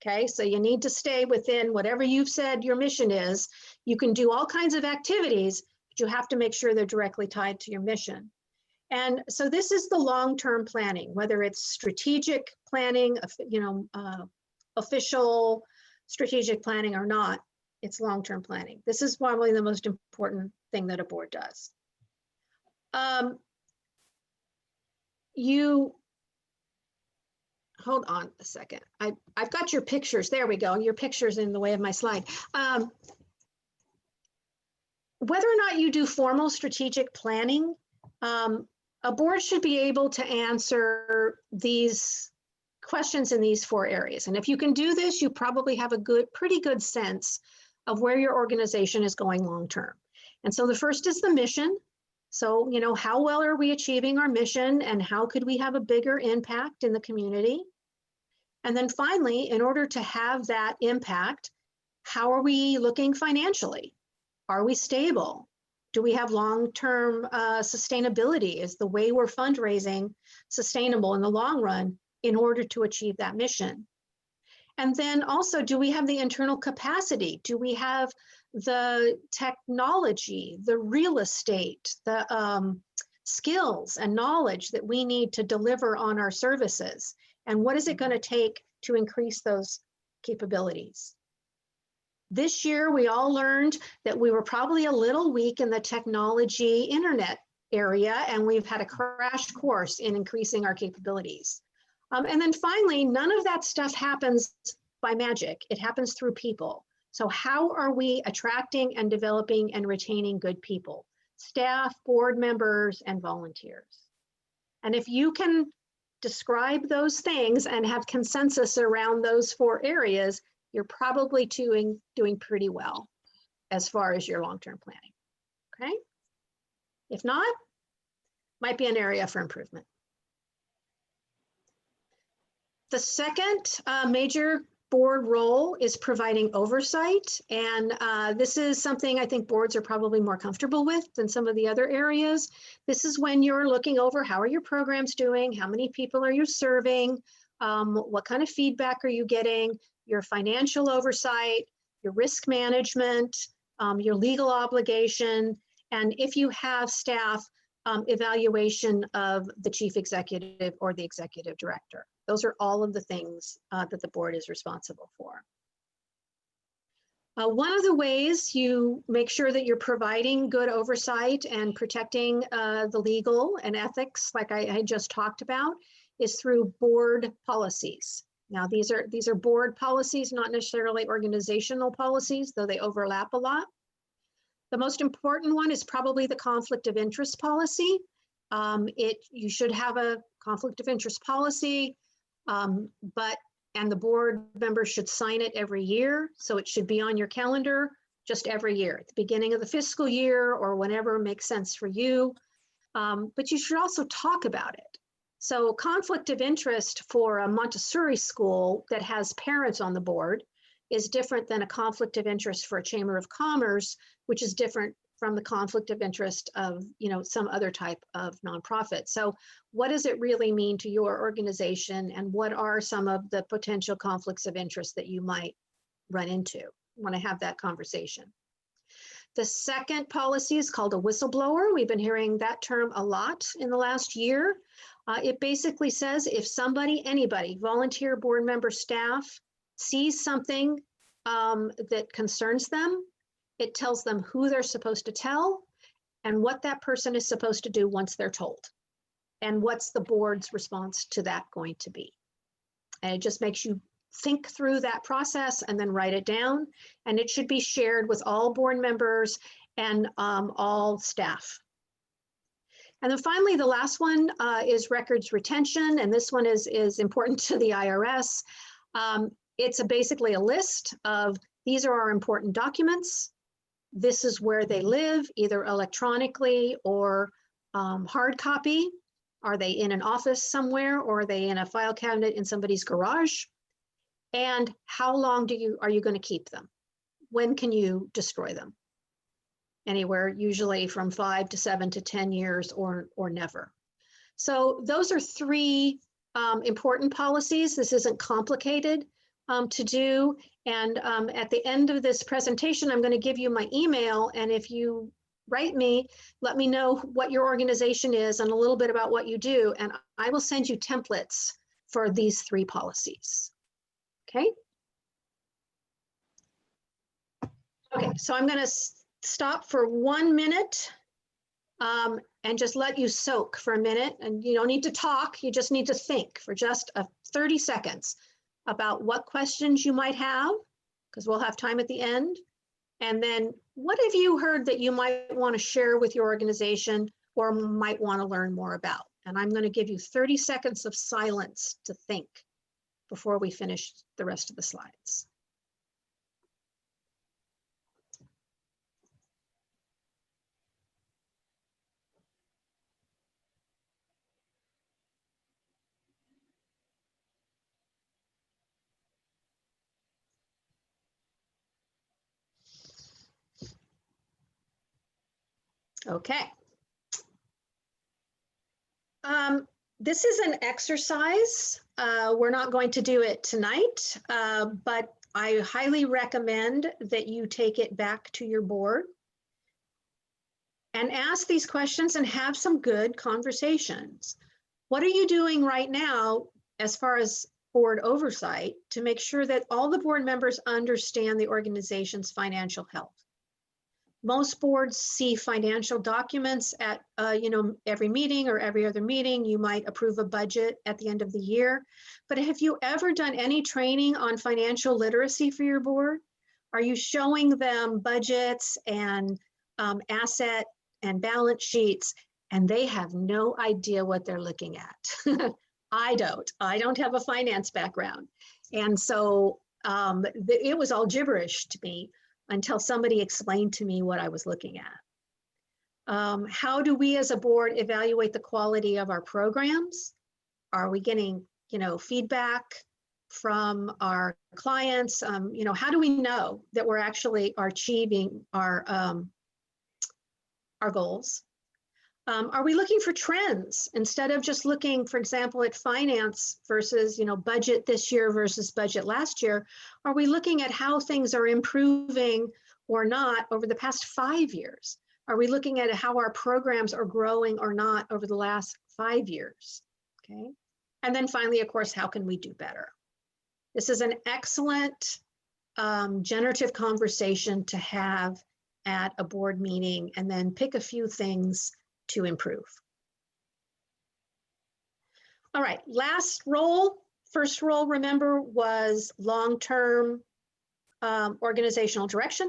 Okay, so you need to stay within whatever you've said your mission is. You can do all kinds of activities, but you have to make sure they're directly tied to your mission. And so this is the long-term planning, whether it's strategic planning, official strategic planning or not, it's long-term planning. This is probably the most important thing that a board does. Hold on a second. I've got your pictures. There we go. Your picture's in the way of my slide. Whether or not you do formal strategic planning, a board should be able to answer these questions in these four areas. And if you can do this, you probably have a pretty good sense of where your organization is going long-term. And so the first is the mission. So, how well are we achieving our mission and how could we have a bigger impact in the community? And then finally, in order to have that impact, how are we looking financially? Are we stable? Do we have long-term sustainability? Is the way we're fundraising sustainable in the long run in order to achieve that mission? And then also, do we have the internal capacity? Do we have the technology, the real estate, the skills and knowledge that we need to deliver on our services? And what is it going to take to increase those capabilities? This year, we all learned that we were probably a little weak in the technology internet area, and we've had a crash course in increasing our capabilities. And then finally, none of that stuff happens by magic. It happens through people. So how are we attracting and developing and retaining good people? Staff, board members, and volunteers. And if you can describe those things and have consensus around those four areas, you're probably doing pretty well as far as your long-term planning, okay? If not, might be an area for improvement. The second major board role is providing oversight. And this is something I think boards are probably more comfortable with than some of the other areas. This is when you're looking over how are your programs doing? How many people are you serving? What kind of feedback are you getting? Your financial oversight, your risk management, your legal obligation, and if you have staff, evaluation of the chief executive or the executive director. Those are all of the things that the board is responsible for. One of the ways you make sure that you're providing good oversight and protecting the legal and ethics, like I just talked about, is through board policies. Now, these are board policies, not necessarily organizational policies, though they overlap a lot. The most important one is probably the conflict of interest policy. You should have a conflict of interest policy, and the board members should sign it every year. So it should be on your calendar just every year, at the beginning of the fiscal year or whenever makes sense for you. But you should also talk about it. So conflict of interest for a Montessori school that has parents on the board is different than a conflict of interest for a Chamber of Commerce, which is different from the conflict of interest of, some other type of nonprofit. So what does it really mean to your organization, and what are some of the potential conflicts of interest that you might run into? Want to have that conversation. The second policy is called a whistleblower. We've been hearing that term a lot in the last year. It basically says if anybody, volunteer, board member, staff, sees something that concerns them, it tells them who they're supposed to tell and what that person is supposed to do once they're told, and what's the board's response to that going to be. And it just makes you think through that process and then write it down. And it should be shared with all board members and all staff. And then finally, the last one is records retention. And this one is important to the IRS. It's basically a list of, these are our important documents. This is where they live, either electronically or hard copy. Are they in an office somewhere, or are they in a file cabinet in somebody's garage? And how long are you going to keep them? When can you destroy them? Anywhere, usually from 5 to 7 to 10 years, or never. So those are three important policies. This isn't complicated to do. And at the end of this presentation, I'm going to give you my email. And if you write me, let me know what your organization is and a little bit about what you do. And I will send you templates for these three policies. Okay. Okay, so I'm going to stop for 1 minute and just let you soak for a minute. And you don't need to talk, you just need to think for just 30 seconds about what questions you might have, because we'll have time at the end. And then what have you heard that you might want to share with your organization or might want to learn more about? And I'm going to give you 30 seconds of silence to think before we finish the rest of the slides. Okay. This is an exercise. We're not going to do it tonight, but I highly recommend that you take it back to your board and ask these questions and have some good conversations. What are you doing right now as far as board oversight to make sure that all the board members understand the organization's financial health? Most boards see financial documents at every meeting or every other meeting. You might approve a budget at the end of the year. But have you ever done any training on financial literacy for your board? Are you showing them budgets and asset and balance sheets, and they have no idea what they're looking at? I don't have a finance background. And so it was all gibberish to me until somebody explained to me what I was looking at. How do we as a board evaluate the quality of our programs? Are we getting, feedback from our clients? How do we know that we're actually achieving our goals? Are we looking for trends instead of just looking, for example, at finance versus, budget this year versus budget last year? Are we looking at how things are improving or not over the past 5 years? Are we looking at how our programs are growing or not over the last 5 years? Okay. And then finally, of course, how can we do better? This is an excellent generative conversation to have at a board meeting, and then pick a few things to improve. All right, last role, First role, remember, was long-term organizational direction.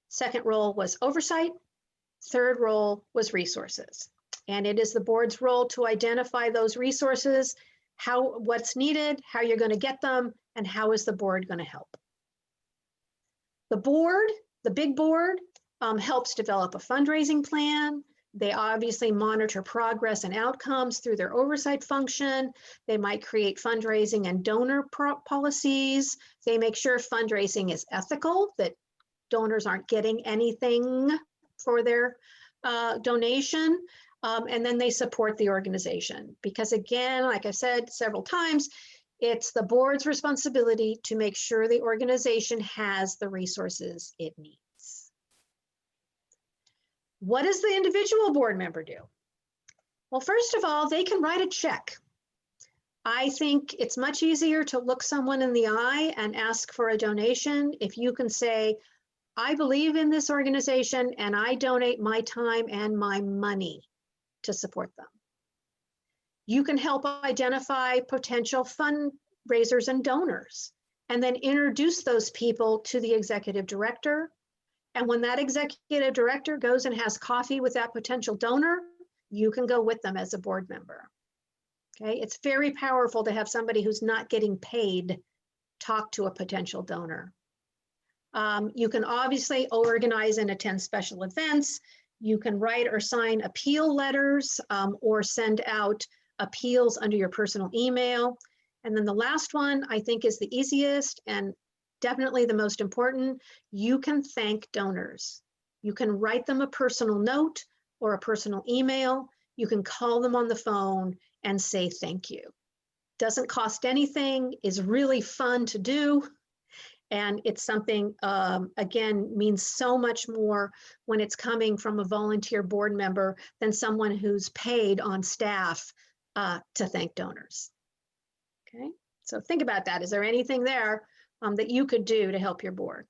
Second role was oversight. Third role was resources. And it is the board's role to identify those resources, what's needed, how you're going to get them, and how is the board going to help. The board, the big board, helps develop a fundraising plan. They obviously monitor progress and outcomes through their oversight function. They might create fundraising and donor policies. They make sure fundraising is ethical, that donors aren't getting anything for their donation. And then they support the organization. Because again, like I said several times, it's the board's responsibility to make sure the organization has the resources it needs. What does the individual board member do? Well, first of all, they can write a check. I think it's much easier to look someone in the eye and ask for a donation if you can say, I believe in this organization and I donate my time and my money to support them. You can help identify potential fundraisers and donors, and then introduce those people to the executive director. And when that executive director goes and has coffee with that potential donor, you can go with them as a board member. Okay, it's very powerful to have somebody who's not getting paid talk to a potential donor. You can obviously organize and attend special events. You can write or sign appeal letters or send out appeals under your personal email. And then the last one I think is the easiest and definitely the most important. You can thank donors. You can write them a personal note or a personal email. You can call them on the phone and say thank you. Doesn't cost anything, is really fun to do. And it's something, again, means so much more when it's coming from a volunteer board member than someone who's paid on staff to thank donors. Okay, so think about that. Is there anything there that you could do to help your board?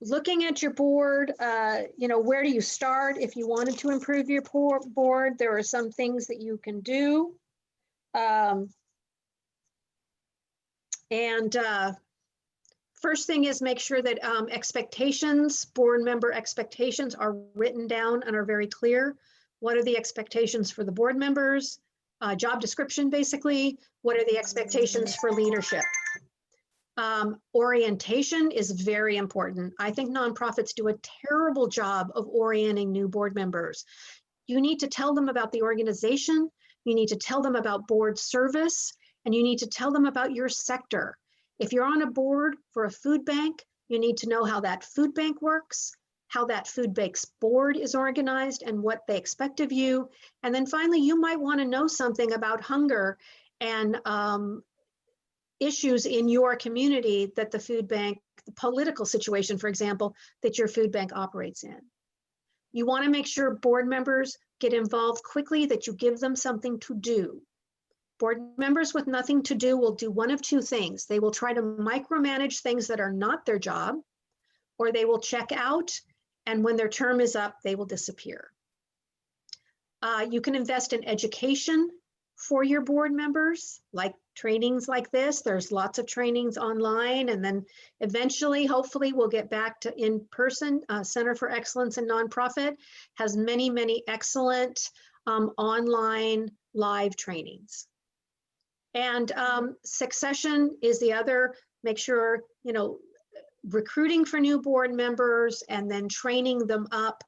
Looking at your board, where do you start if you wanted to improve your board? There are some things that you can do. First thing is make sure that board member expectations are written down and are very clear. What are the expectations for the board members? Job description, basically. What are the expectations for leadership? Orientation is very important. I think nonprofits do a terrible job of orienting new board members. You need to tell them about the organization. You need to tell them about board service, and you need to tell them about your sector. If you're on a board for a food bank, you need to know how that food bank works, how that food bank's board is organized, and what they expect of you. And then finally, you might want to know something about hunger and issues in your community that the food bank, the political situation, for example, that your food bank operates in. You want to make sure board members get involved quickly, that you give them something to do. Board members with nothing to do will do one of two things. They will try to micromanage things that are not their job, or they will check out, and when their term is up, they will disappear. You can invest in education for your board members, like trainings like this. There's lots of trainings online, and then eventually, hopefully, we'll get back to in-person. Center for Excellence in Nonprofit has many, many excellent online live trainings. And succession is the other. Make sure, recruiting for new board members and then training them up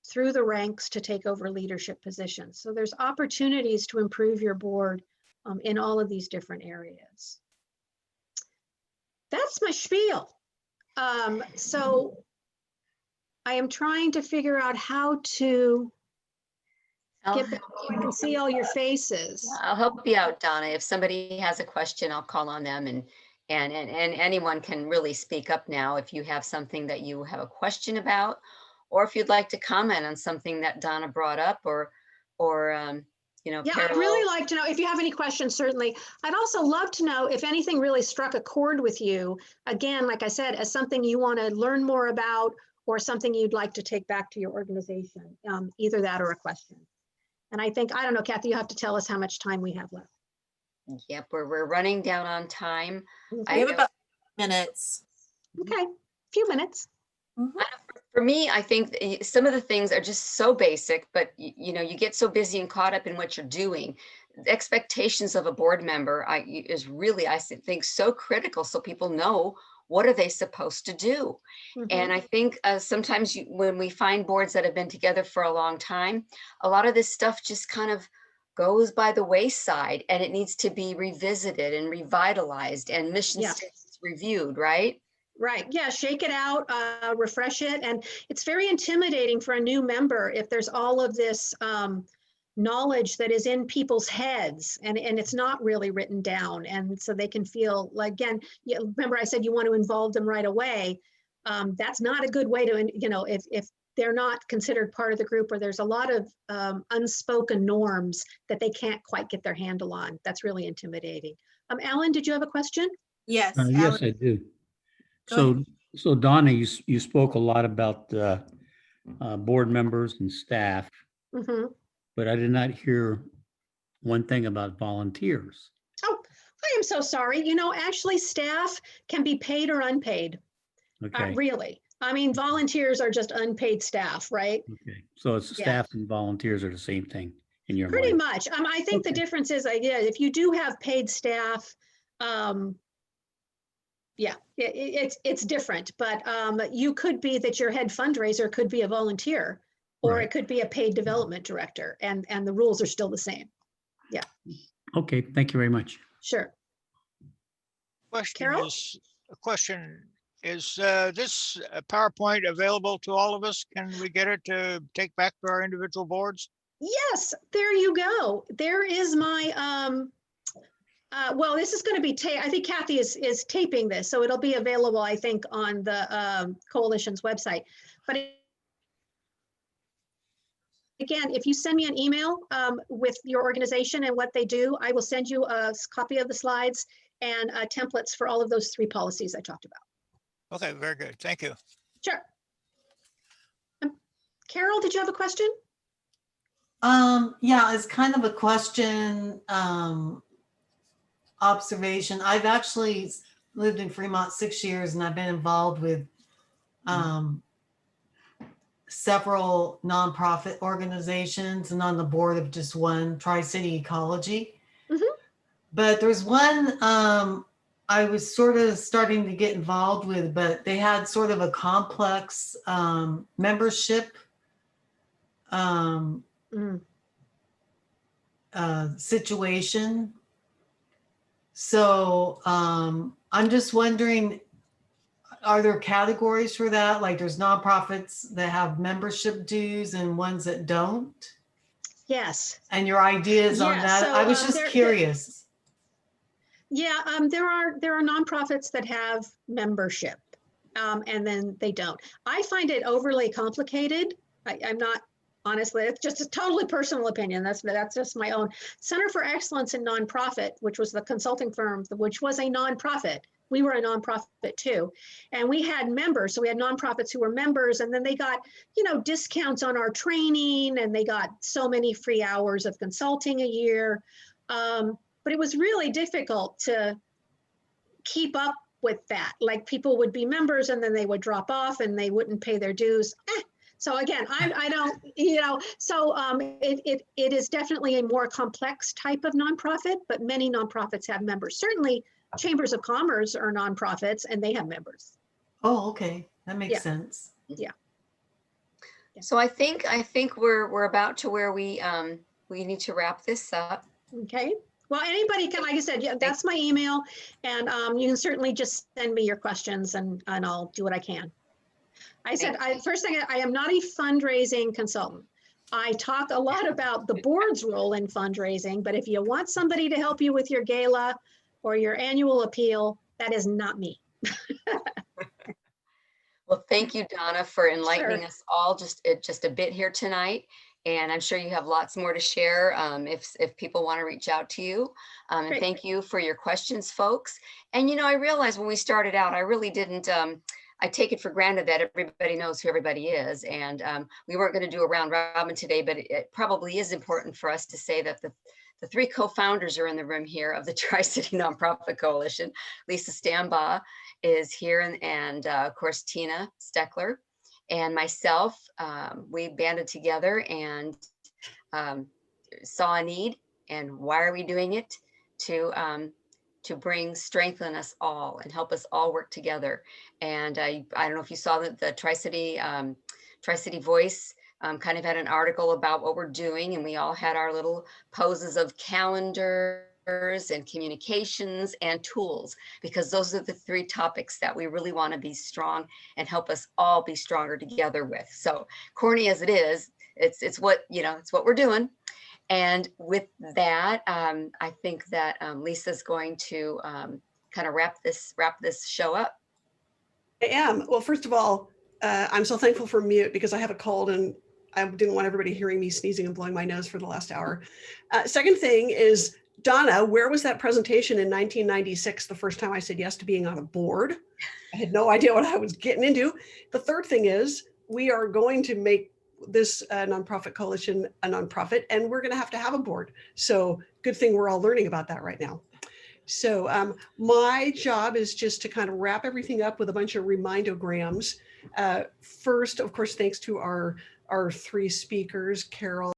through the ranks to take over leadership positions. So there's opportunities to improve your board in all of these different areas. That's my spiel. So I am trying to figure out how to get back so I can see all your faces. I'll help you out, Donna. If somebody has a question, I'll call on them, and anyone can really speak up now if you have something that you have a question about, or if you'd like to comment on something that Donna brought up, or Yeah, I'd really like to know if you have any questions, certainly. I'd also love to know if anything really struck a chord with you. Again, like I said, as something you want to learn more about or something you'd like to take back to your organization, either that or a question. And I think, I don't know, Kathy, you have to tell us how much time we have left. Yep, we're running down on time. We I have know- about minutes. Okay, few minutes. Mhm. For me, I think some of the things are just so basic, but you know, you get so busy and caught up in what you're doing. The expectations of a board member is really, I think, so critical, so people know what are they supposed to do. And I think sometimes when we find boards that have been together for a long time, a lot of this stuff just kind of goes by the wayside, and it needs to be revisited and revitalized and mission Yeah. statements reviewed, right? Right, yeah, shake it out, refresh it. And it's very intimidating for a new member if there's all of this knowledge that is in people's heads and it's not really written down. And so they can feel like, again, remember I said you want to involve them right away. That's not a good way to, you know, if they're not considered part of the group, or there's a lot of unspoken norms that they can't quite get their handle on. That's really intimidating. Alan, did you have a question? Yes. Yes, Alan, I do. go So Donna, you spoke a lot about board members and staff, Mhm. but I did not hear one thing about volunteers. Oh, I am so sorry. You know, actually staff can be paid or unpaid, Okay, really. I mean, volunteers are just unpaid staff, right? okay. So it's Yeah. staff and volunteers are the same thing in your Pretty mind. much. I think the Okay. difference is, yeah, if you do have paid staff, yeah, it's different, but you could be that your head fundraiser could be a volunteer, or Right. it could be a paid development director, and the rules are still the same. Okay, thank you very much. Sure. Carol? Question is this PowerPoint available to all of us? Can we get it to take back to our individual boards? Yes, there you go. There is my, well, this is going to be, I think Kathy is taping this, so it'll be available, I think, on the coalition's website. But again, if you send me an email with your organization and what they do, I will send you a copy of the slides and templates for all of those 3 policies I talked about. Okay, very good. Thank you. Sure. Carol, did you have a question? Yeah, it's kind of a question, observation. I've actually lived in Fremont 6 years, and I've been involved with several nonprofit organizations and on the board of just one, Tri-City Ecology. But there's one I was sort of starting to get involved with, but they had sort of a complex membership situation. So I'm just wondering, are there categories for that? Like there's nonprofits that have membership dues and ones that don't? Yes. And your ideas on Yeah, that? so, I was just curious. Yeah, there are nonprofits that have membership, and then they don't. I find it overly complicated. I'm not, honestly, it's just a totally personal opinion. That's just my own. Center for Excellence in Nonprofit, which was the consulting firm, which was a nonprofit. We were a nonprofit too, and we had members. So we had nonprofits who were members, and then they got, you know, discounts on our training, and they got so many free hours of consulting a year. But it was really difficult to keep up with that. Like people would be members and then they would drop off and they wouldn't pay their dues. So again, I don't, you know, so it is definitely a more complex type of nonprofit, but many nonprofits have members. Certainly chambers of commerce are nonprofits and they have members. Oh, okay. That makes Yeah. sense. Yeah. So I think we're about to where we need to wrap this up. Okay. Well, anybody can, like I said, yeah, that's my email, and you can certainly just send me your questions, and I'll do what I can. I said, first thing, I am not a fundraising consultant. I talk a lot about the board's role in fundraising, but if you want somebody to help you with your gala or your annual appeal, that is not me. Well, thank you, Donna, for enlightening Sure. us all just a bit here tonight. And I'm sure you have lots more to share if people want to reach out to you. And Great. thank you for your questions, folks. And, you know, I realized when we started out, I really didn't I take it for granted that everybody knows who everybody is. And we weren't going to do a round robin today, but it probably is important for us to say that the three co-founders are in the room here of the Tri-City Nonprofit Coalition. Lisa Stambaugh is here, and of course, Tina Steckler and myself. We banded together and saw a need, and why are we doing it? To bring strength in us all and help us all work together. And I don't know if you saw that the Tri-City Voice kind of had an article about what we're doing, and we all had our little poses of calendars and communications and tools, because those are the three topics that we really want to be strong and help us all be stronger together with. So corny as it is, it's what, you know, it's what we're doing. And with that, I think that Lisa's going to kind of wrap this show up. I am. Well, first of all, I'm so thankful for mute because I have a cold and I didn't want everybody hearing me sneezing and blowing my nose for the last hour. Second thing is, Donna, where was that presentation in 1996, the first time I said yes to being on a board? I had no idea what I was getting into. The third thing is, we are going to make this nonprofit coalition a nonprofit, and we're going to have a board. So good thing we're all learning about that right now. So my job is just to kind of wrap everything up with a bunch of remindograms. First, of course, thanks to our three speakers, Carol,